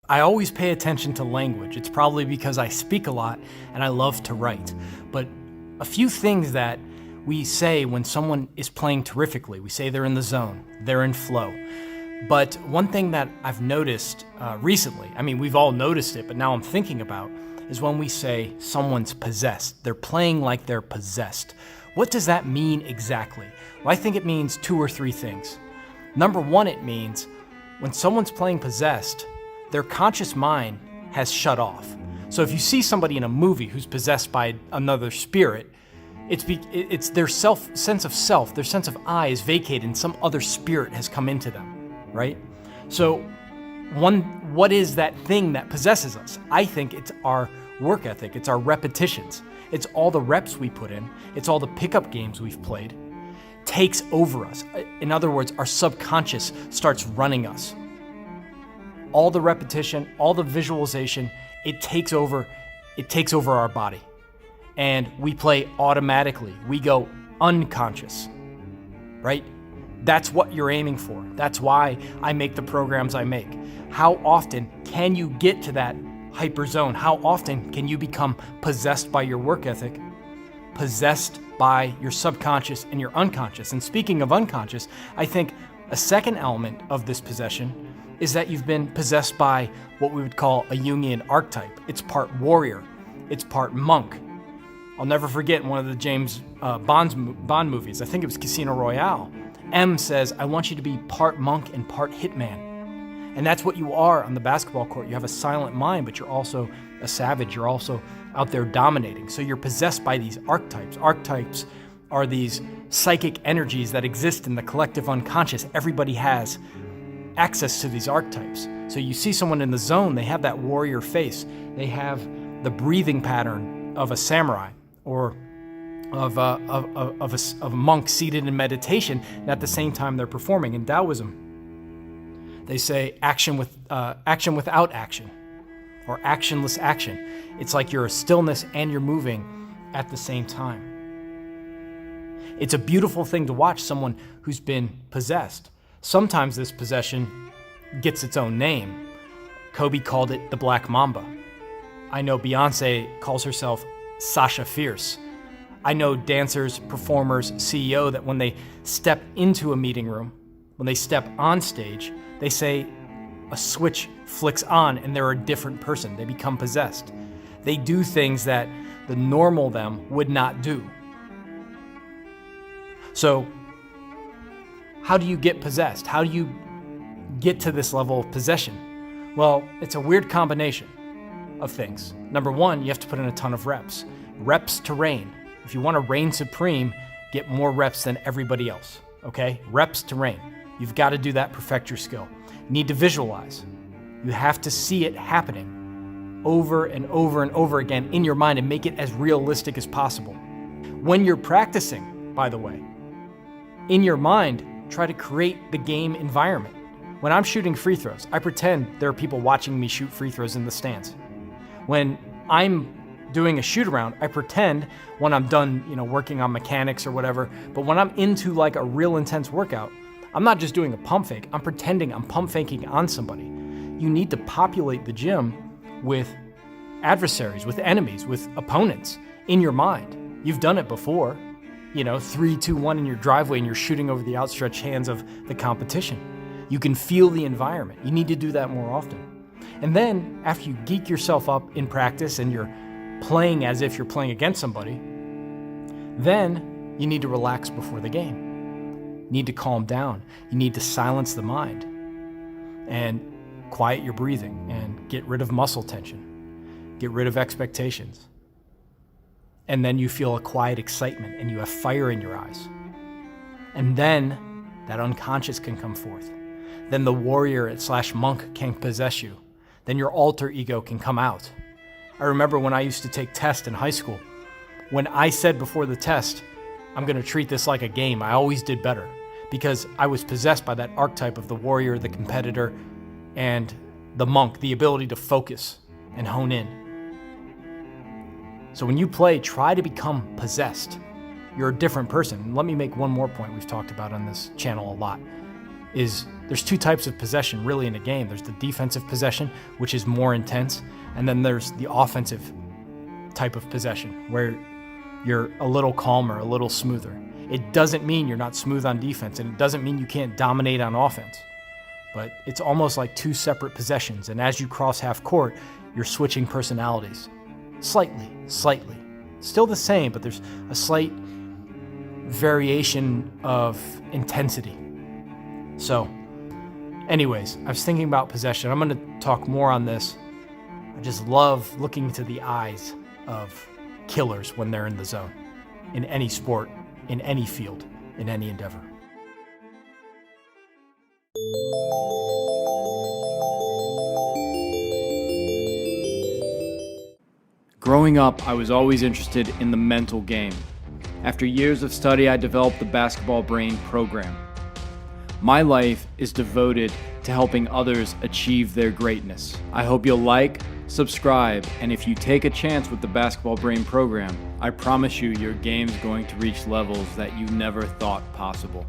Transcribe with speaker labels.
Speaker 1: I always pay attention to language. It's probably because I speak a lot and I love to write. But a few things that we say when someone is playing terrifically, we say they're in the zone, they're in flow. But one thing that I've noticed recently, I mean, we've all noticed it, but now I'm thinking about, is when we say someone's possessed. They're playing like they're possessed. What does that mean exactly? Well, I think it means two or three things. Number one, it means when someone's playing possessed, their conscious mind has shut off. So if you see somebody in a movie who's possessed by another spirit, it's their sense of self, their sense of I is vacated and some other spirit has come into them, right? So what is that thing that possesses us? I think it's our work ethic, it's our repetitions. It's all the reps we put in, it's all the pickup games we've played, takes over us. In other words, our subconscious starts running us. All the repetition, all the visualization, it takes over our body. And we play automatically. We go unconscious, right? That's what you're aiming for. That's why I make the programs I make. How often can you get to that hyper zone? How often can you become possessed by your work ethic, possessed by your subconscious and your unconscious? And speaking of unconscious, I think a second element of this possession is that you've been possessed by what we would call a Jungian archetype. It's part warrior, it's part monk. I'll never forget one of the James Bond movies, I think it was Casino Royale. M says, I want you to be part monk and part hitman. And that's what you are on the basketball court. You have a silent mind, but you're also a savage. You're also out there dominating. So you're possessed by these archetypes. Archetypes are these psychic energies that exist in the collective unconscious. Everybody has access to these archetypes. So you see someone in the zone, they have that warrior face. They have the breathing pattern of a samurai or of a monk seated in meditation, and at the same time they're performing. In Taoism, they say action without action, or actionless action. It's like you're a stillness and you're moving at the same time. It's a beautiful thing to watch someone who's been possessed. Sometimes this possession gets its own name. Kobe called it the Black Mamba. I know Beyonce calls herself Sasha Fierce. I know dancers, performers, CEO that when they step into a meeting room, when they step on stage, they say a switch flicks on and they're a different person. They become possessed. They do things that the normal them would not do. So, how do you get possessed? How do you get to this level of possession? Well, it's a weird combination of things. Number one, you have to put in a ton of reps. Reps to reign. If you want to reign supreme, get more reps than everybody else, okay? Reps to reign. You've got to do that, perfect your skill. You need to visualize. You have to see it happening over and over and over again in your mind and make it as realistic as possible. When you're practicing, by the way, in your mind, try to create the game environment. When I'm shooting free throws, I pretend there are people watching me shoot free throws in the stands. When I'm doing a shoot around, I pretend when I'm done, working on mechanics or whatever, but when I'm into like a real intense workout, I'm not just doing a pump fake, I'm pretending I'm pump faking on somebody. You need to populate the gym with adversaries, with enemies, with opponents in your mind. You've done it before. 3, 2, 1 in your driveway and you're shooting over the outstretched hands of the competition. You can feel the environment. You need to do that more often. And then after you geek yourself up in practice and you're playing as if you're playing against somebody, then you need to relax before the game. You need to calm down. You need to silence the mind and quiet your breathing and get rid of muscle tension, get rid of expectations. And then you feel a quiet excitement and you have fire in your eyes. And then that unconscious can come forth. Then the warrior / monk can possess you. Then your alter ego can come out. I remember when I used to take tests in high school, when I said before the test, I'm going to treat this like a game, I always did better because I was possessed by that archetype of the warrior, the competitor, and the monk, the ability to focus and hone in. So when you play, try to become possessed. You're a different person. And let me make one more point we've talked about on this channel a lot, is there's two types of possession really in a game. There's the defensive possession, which is more intense, and then there's the offensive type of possession where you're a little calmer, a little smoother. It doesn't mean you're not smooth on defense, and it doesn't mean you can't dominate on offense. But it's almost like two separate possessions, and as you cross half court, you're switching personalities. Slightly. Still the same, but there's a slight variation of intensity. So, anyways, I was thinking about possession. I'm going to talk more on this. I just love looking into the eyes of killers when they're in the zone, in any sport, in any field, in any endeavor.
Speaker 2: Growing up, I was always interested in the mental game. After years of study, I developed the Basketball Brain program. My life is devoted to helping others achieve their greatness. I hope you'll like, subscribe, and if you take a chance with the Basketball Brain program, I promise you your game's going to reach levels that you never thought possible.